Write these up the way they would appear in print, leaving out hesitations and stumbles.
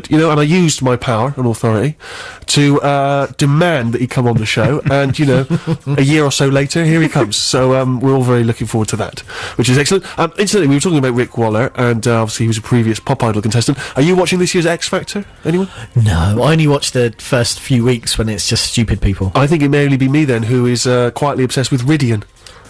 you know, and I used my power and authority to demand that he come on the show, and, you know, a year or so later, here he comes. So we're all very looking forward to that, which is excellent. Incidentally, we were talking about Rick Waller, and obviously he was a previous Pop Idol contestant. Are you watching this year's X Factor, anyone? No, I only watch the first few weeks when it's just stupid people. I think it may only be me then, who is quietly obsessed with Ridian.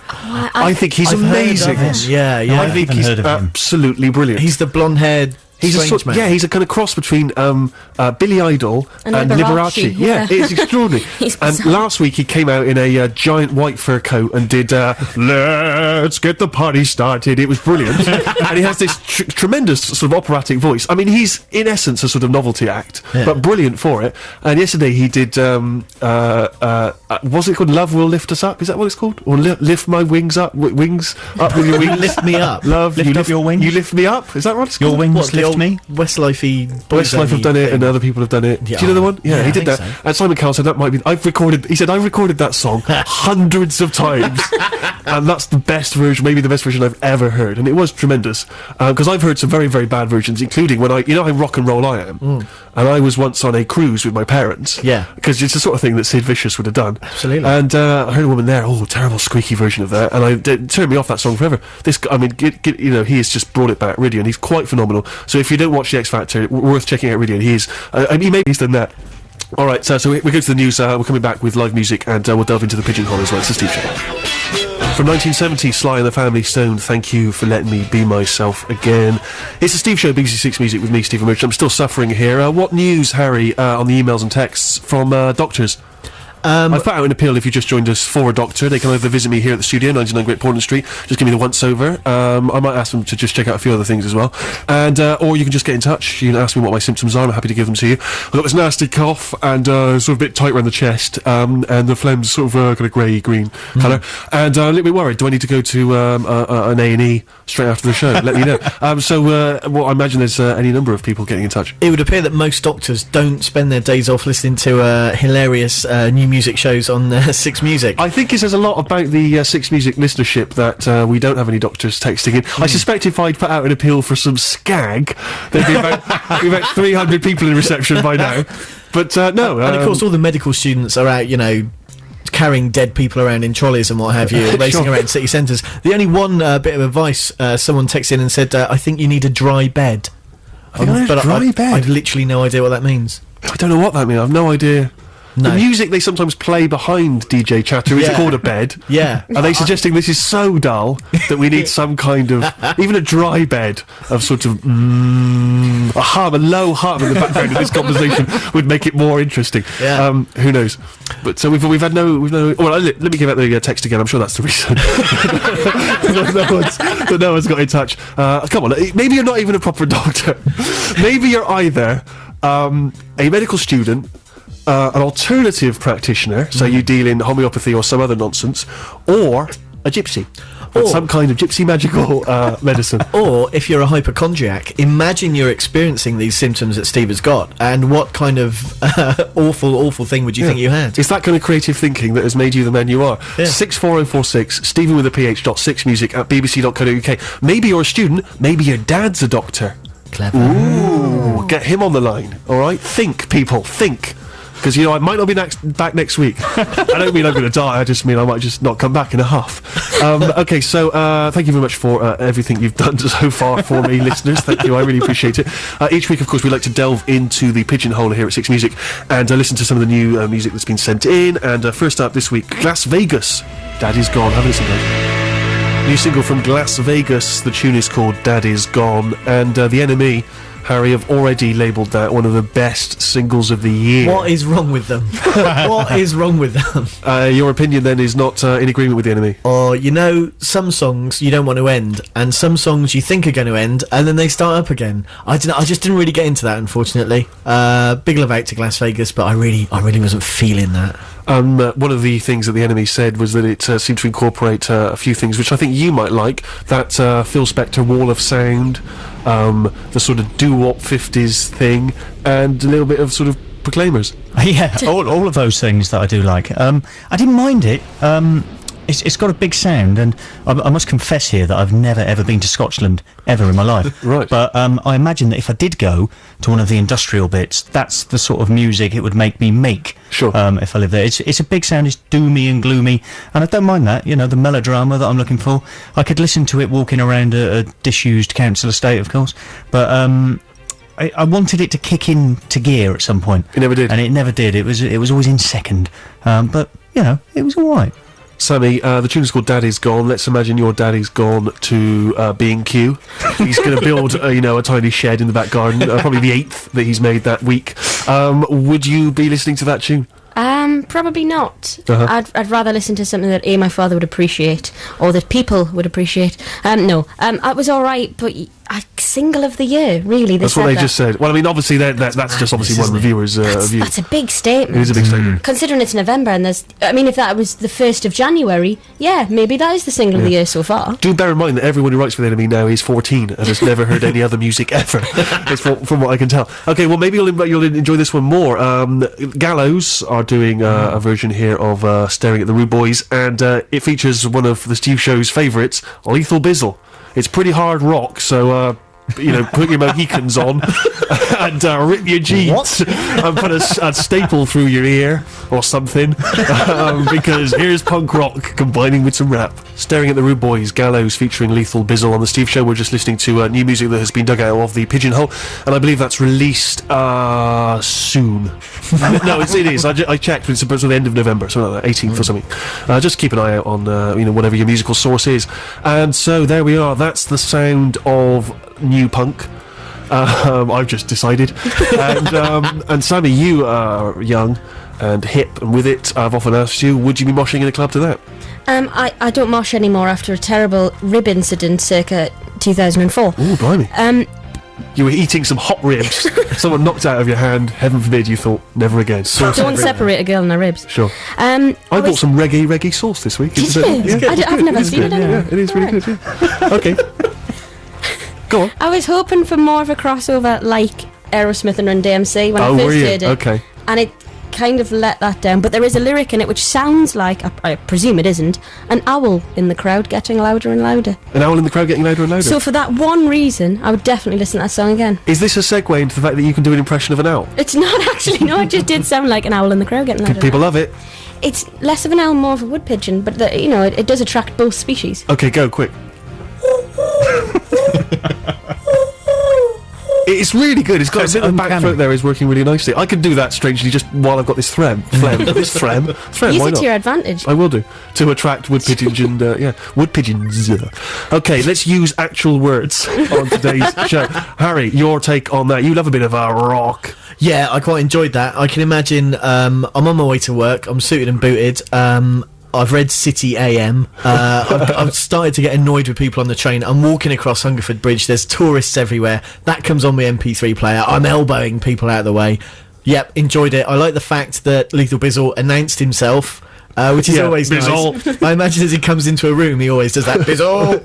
I think he's amazing. Yeah. I think he's absolutely brilliant. He's the blonde-haired he's a kind of cross between Billy Idol and Liberace. Yeah, it's extraordinary. And last week he came out in a giant white fur coat and did "Let's Get the Party Started." It was brilliant. And he has this tremendous sort of operatic voice. I mean, he's in essence a sort of novelty act, but brilliant for it. And yesterday he did what's it called? Love Will Lift Us Up. Is that what it's called? Or lift my wings up? Wings up with your wings. Lift me up. Love, lift up your wings. You lift me up. Is that right? It's your called? wings lift me. Westlife-y Westlife have done it, and other people have done it. Yeah. Do you know the one? Yeah, he did that. So. And Simon Cowell said that might be. He said I've recorded that song hundreds of times, and that's the best version, maybe the best version I've ever heard. And it was tremendous, because I've heard some very, very bad versions, including when you know how rock and roll I am, and I was once on a cruise with my parents. Yeah, because it's the sort of thing that Sid Vicious would have done. Absolutely. And I heard a woman there, terrible squeaky version of that, and it turned me off that song forever. This, I mean, you know, he has just brought it back, Ridian. He's quite phenomenal. So if you don't watch the X Factor, worth checking out Ridian. He's, maybe he's done that. All right, so we go to the news. We're coming back with live music, and we'll delve into the Pigeonhole as well. It's the Steve Show. From 1970, Sly and the Family Stone, Thank You for Letting Me Be Myself Again. It's the Steve Show, BBC Six Music with me, Stephen Merchant. I'm still suffering here. What news, Harry, on the emails and texts from doctors? I've put out an appeal if you just joined us for a doctor. They can either visit me here at the studio, 99 Great Portland Street, just give me the once-over. I might ask them to just check out a few other things as well. And or you can just get in touch. You can ask me what my symptoms are. I'm happy to give them to you. I've got this nasty cough and sort of a bit tight around the chest, and the phlegm's sort of got a grey-green colour. And a little bit worried. Do I need to go to an A&E straight after the show? Let me know. I imagine there's any number of people getting in touch. It would appear that most doctors don't spend their days off listening to hilarious new music shows on Six Music. I think it says a lot about the Six Music listenership that we don't have any doctors texting in. I suspect if I'd put out an appeal for some skag, there'd be about 300 people in reception by now. But no. And of course all the medical students are out, you know, carrying dead people around in trolleys and what have you, racing around city centres. The only one bit of advice, someone texted in and said, I think you need a dry bed. Dry bed? I've literally no idea what that means. I don't know what that means. I've no idea. No. The music they sometimes play behind DJ Chatter is called a bed. Yeah. Are they suggesting this is so dull that we need some kind of, even a dry bed of sort of, a low hum in the background of this conversation would make it more interesting. Yeah. Who knows? But so we've had no. Well, let me give out the text again. I'm sure that's the reason. no one's got in touch. Come on, maybe you're not even a proper doctor. Maybe you're either a medical student, an alternative practitioner, so you deal in homeopathy or some other nonsense, or a gypsy. Or some kind of gypsy magical medicine. Or, if you're a hypochondriac, imagine you're experiencing these symptoms that Steve has got, and what kind of awful thing would you think you had? It's that kind of creative thinking that has made you the man you are. Yeah. 64046, Stephen with a PH.6music at bbc.co.uk. Maybe you're a student, maybe your dad's a doctor. Clever. Ooh, get him on the line, alright? Think, people, think. Because, you know, I might not be back next week. I don't mean I'm going to die, I just mean I might just not come back in a huff. Okay, so thank you very much for everything you've done so far for me, listeners. Thank you, I really appreciate it. Each week, of course, we like to delve into the Pigeonhole here at Six Music and listen to some of the new music that's been sent in. And first up this week, Las Vegas, Daddy's Gone. Have a listen, guys. New single from Las Vegas, the tune is called Daddy's Gone, and The Enemy, Harry, have already labelled that one of the best singles of the year. What is wrong with them? What is wrong with them? Your opinion, then, is not in agreement with The Enemy? Or, you know, some songs you don't want to end, and some songs you think are going to end, and then they start up again. I don't know, I just didn't really get into that, unfortunately. Big love out to Las Vegas, but I really wasn't feeling that. One of the things that The Enemy said was that it seemed to incorporate a few things which I think you might like. That Phil Spector wall of sound, the sort of doo-wop 50s thing, and a little bit of sort of Proclaimers. Yeah, all of those things that I do like. I didn't mind it. it's got a big sound, and I must confess here that I've never ever been to Scotland ever in my life. Right. But I imagine that if I did go to one of the industrial bits, that's the sort of music it would make me make. Sure. If I live there, it's a big sound. It's doomy and gloomy, and I don't mind that. You know, the melodrama that I'm looking for. I could listen to it walking around a disused council estate, of course, but I wanted it to kick into gear at some point. It never did. And it never did. It was always in second. But, you know, it was all right. Sammy, the tune is called Daddy's Gone. Let's imagine your daddy's gone to B&Q. He's going to build, a tiny shed in the back garden, probably the 8th that he's made that week. Would you be listening to that tune? Probably not. Uh-huh. I'd rather listen to something that my father would appreciate, or that people would appreciate. No. It was all right, but single of the year, really. That's what they just said. Well, I mean, obviously that's just obviously one reviewer's view. That's a big statement. It is a big statement. Considering it's November and if that was the 1st of January, yeah, maybe that is the single of the year so far. Do bear in mind that everyone who writes for the enemy now is 14 and has never heard any other music ever, from what I can tell. Okay, well, maybe you'll enjoy this one more. Gallows are doing a version here of Staring at the Rude Boys, and it features one of the Steve Show's favourites, Lethal Bizzle. It's pretty hard rock, so put your Mohicans on and rip your jeans and put a staple through your ear or something, because here's punk rock combining with some rap. Staring at the Rude Boys, Gallows featuring Lethal Bizzle on the Steve Show. We're just listening to new music that has been dug out of the Pigeonhole, and I believe that's released soon. No, it is. I checked. It's supposed to be the end of November, something like that, 18th or something. Just keep an eye out on whatever your musical source is. And so there we are. That's the sound of new punk. I've just decided. And Sammy, you are young and hip, and with it, I've often asked you, would you be moshing in a club to that? I don't mosh anymore after a terrible rib incident circa 2004. Oh, blimey. You were eating some hot ribs. Someone knocked out of your hand. Heaven forbid, you thought, never again. Don't separate a girl and her ribs. Sure. I bought some reggae sauce this week. Did you? I've never seen it anywhere. Yeah, it is really good. Yeah. Okay. Go on. I was hoping for more of a crossover like Aerosmith and Run DMC when I first heard it. Okay. And it kind of let that down. But there is a lyric in it which sounds like, I presume it isn't, an owl in the crowd getting louder and louder. An owl in the crowd getting louder and louder? So for that one reason, I would definitely listen to that song again. Is this a segue into the fact that you can do an impression of an owl? It's not actually, no, it just did sound like an owl in the crowd getting louder. People love it. It's less of an owl, more of a wood pigeon, but it does attract both species. Okay, go, quick. It's really good. It's got a bit of the back throat there is working really nicely. I could do that strangely just while I've got this phlegm. Use why not? It to your advantage. I will do, to attract wood pigeons and wood pigeons. Okay, let's use actual words on today's show. Harry, your take on that? You love a bit of a rock. Yeah, I quite enjoyed that. I can imagine. I'm on my way to work. I'm suited and booted. I've read City AM. I've started to get annoyed with people on the train. I'm walking across Hungerford Bridge. There's tourists everywhere. That comes on my MP3 player. I'm elbowing people out of the way. Yep, enjoyed it. I like the fact that Lethal Bizzle announced himself, which is always Bizzle. Nice. I imagine as he comes into a room, he always does that, Bizzle.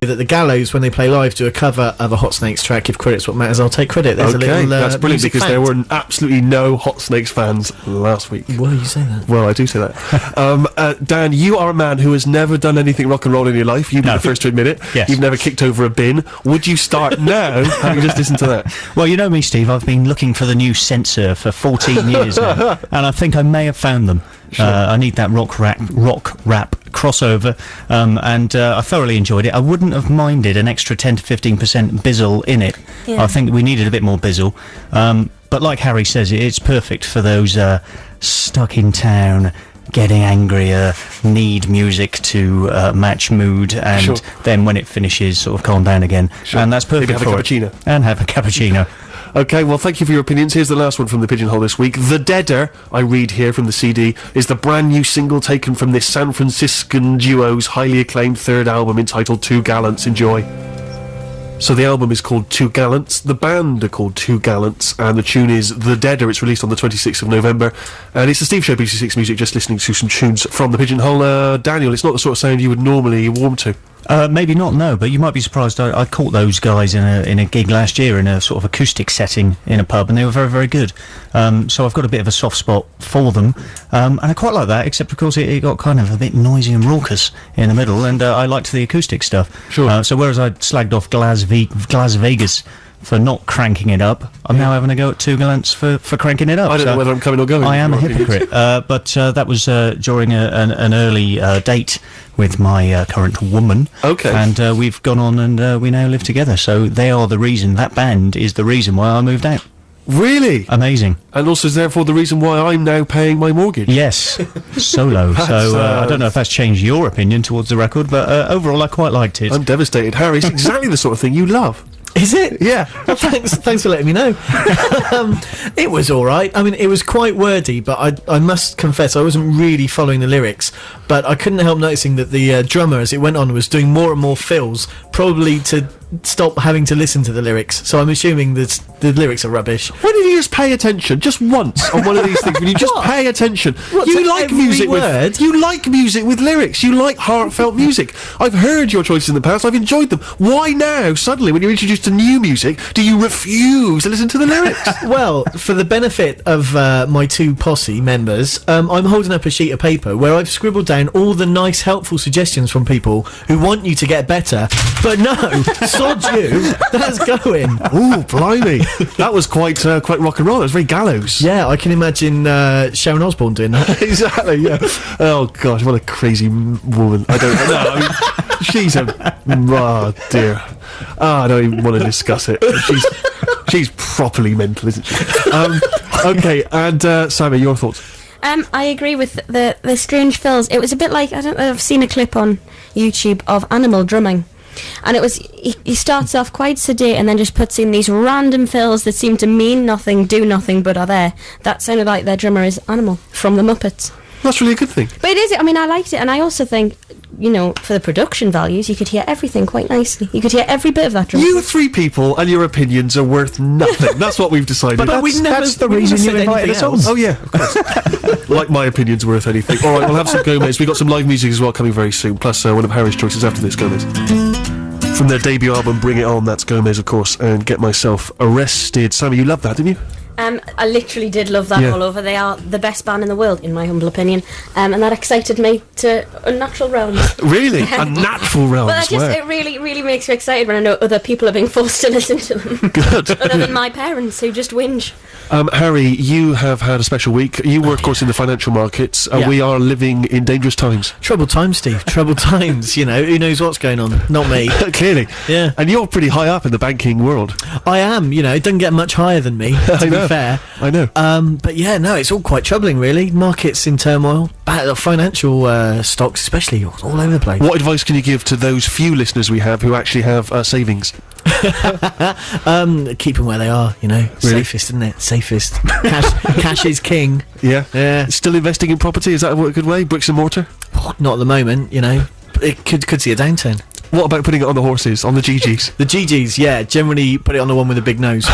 That the Gallows, when they play live, do a cover of a Hot Snakes track. If credit's what matters, I'll take credit. There's a little, that's brilliant, because there fact. were absolutely no Hot Snakes fans last week. Well, you say that. Well, I do say that. Dan, you are a man who has never done anything rock and roll in your life. You've been the first to admit it. Yes. You've never kicked over a bin. Would you start now, having just listened to that? Well, you know me, Steve. I've been looking for the new censor for 14 years now, and I think I may have found them. Sure. I need that rock rap crossover, and I thoroughly enjoyed it. I wouldn't have minded an extra 10 to 15% bizzle in it. Yeah. I think we needed a bit more bizzle. But like Harry says, it's perfect for those stuck in town, getting angrier, need music to match mood, and then when it finishes, sort of calm down again. Sure. And that's perfect. Maybe have a cappuccino. And have a cappuccino. Okay, well, thank you for your opinions. Here's the last one from the Pigeonhole this week. The Deader, I read here from the CD, is the brand new single taken from this San Franciscan duo's highly acclaimed third album entitled Two Gallants. Enjoy. So the album is called Two Gallants, the band are called Two Gallants, and the tune is The Deader. It's released on the 26th of November, and it's the Steve Show, BBC6 Music, just listening to some tunes from the Pigeonhole. Daniel, it's not the sort of sound you would normally warm to. Maybe not, no, but you might be surprised. I caught those guys in a gig last year in a sort of acoustic setting in a pub, and they were very, very good. So I've got a bit of a soft spot for them, and I quite like that, except of course it got kind of a bit noisy and raucous in the middle, and I liked the acoustic stuff. Sure. So whereas I slagged off Glas Vegas for not cranking it up, I'm now having a go at Two Gallants for cranking it up. I don't know whether I'm coming or going. I am a in your hypocrite, but that was during an early date with my current woman. Okay. And we've gone on and we now live together. So they are the reason, that band is the reason why I moved out. Really? Amazing. And also, therefore, the reason why I'm now paying my mortgage. Yes, solo. So I don't know if that's changed your opinion towards the record, but overall I quite liked it. I'm devastated. Harry, it's exactly the sort of thing you love. Is it? Yeah. Well, thanks for letting me know. It was all right. I mean, it was quite wordy, but I must confess I wasn't really following the lyrics. But I couldn't help noticing that the drummer, as it went on, was doing more and more fills, probably to stop having to listen to the lyrics. So I'm assuming that the lyrics are rubbish. Why did you just pay attention just once on one of these things? When you just What? pay attention, What, you to like every music word? with you like music with lyrics. You like heartfelt music. I've heard your choices in the past. I've enjoyed them. Why now, suddenly, when you're introduced to new music, do you refuse to listen to the lyrics? Well, for the benefit of my two posse members, I'm holding up a sheet of paper where I've scribbled down all the nice, helpful suggestions from people who want you to get better. But no, sod you, that's going. Ooh, blimey! That was quite rock and roll. It was very gallows. Yeah, I can imagine Sharon Osbourne doing that. Exactly. Yeah. Oh gosh, what a crazy woman. I don't know. I mean, she's a. Oh dear. I don't even want to discuss it. She's properly mental, isn't she? Okay, and Sammy, your thoughts? I agree with the strange fills. It was a bit like, I don't know, I've seen a clip on YouTube of animal drumming. And it was, he starts off quite sedate and then just puts in these random fills that seem to mean nothing, do nothing, but are there. That sounded like their drummer is Animal from the Muppets. That's really a good thing. But it is, I mean, I liked it, and I also think, you know, for the production values, you could hear everything quite nicely. You could hear every bit of that drum. You three people and your opinions are worth nothing. That's what we've decided. But we never. that's the we reason never you said invited anything us on. else. Oh yeah, of course. Like my opinion's worth anything. All right, we'll have some Gomez. We've got some live music as well coming very soon. Plus one of Harry's choices after this, Gomez. From their debut album, Bring It On, that's Gomez, of course, and Get Myself Arrested. Sammy, you loved that, didn't you? I literally did love that Yeah. all over. They are the best band in the world, in my humble opinion. And that excited me to unnatural realms. Really? A natural realm. But that just, it really, really makes me excited when I know other people are being forced to listen to them. Good. Other than my parents, who just whinge. Harry, you have had a special week. You work, of course, in the financial markets. Yeah. We are living in dangerous times. Troubled times, Steve. Troubled times. You know, who knows what's going on? Not me. Clearly. Yeah. And you're pretty high up in the banking world. I am. You know, it doesn't get much higher than me. To I know. be fair. I know. But yeah, no, it's all quite troubling, really. Markets in turmoil, financial stocks, especially, all over the place. What advice can you give to those few listeners we have who actually have savings? Keep them where they are. You know, Really? safest, isn't it? Safest. Cash is king. Yeah. Yeah. Still investing in property? Is that a good way? Bricks and mortar? Not at the moment. You know, it could see a downturn. What about putting it on the horses, on the GGs? The GGs, yeah, generally put it on the one with the big nose.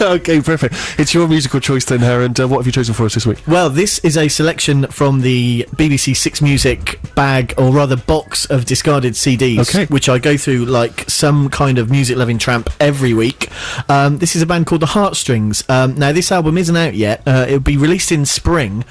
Okay, perfect. It's your musical choice then, Harry, and what have you chosen for us this week? Well, this is a selection from the BBC Six Music bag, or rather box of discarded CDs, Okay. which I go through like some kind of music-loving tramp every week. This is a band called The Heartstrings. Now, this album isn't out yet. It'll be released in spring.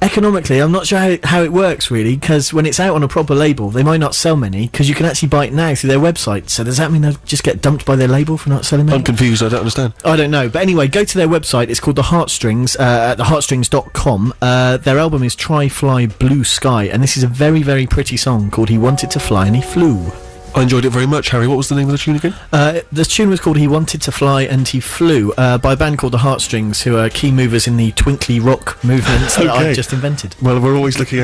Economically, I'm not sure how it works, really, because when it's out on a proper label, they might not sell many, because you can actually buy it now through their website. So does that mean they'll just get dumped by their label for not selling many? I'm confused, I don't understand. I don't know, but anyway, go to their website. It's called The Heartstrings, at theheartstrings.com. Their album is Try Fly Blue Sky, and this is a very, very pretty song called He Wanted to Fly and He Flew. I enjoyed it very much, Harry. What was the name of the tune again? The tune was called He Wanted to Fly and He Flew, by a band called The Heartstrings, who are key movers in the twinkly rock movement that Okay. I've just invented. Well, we're always looking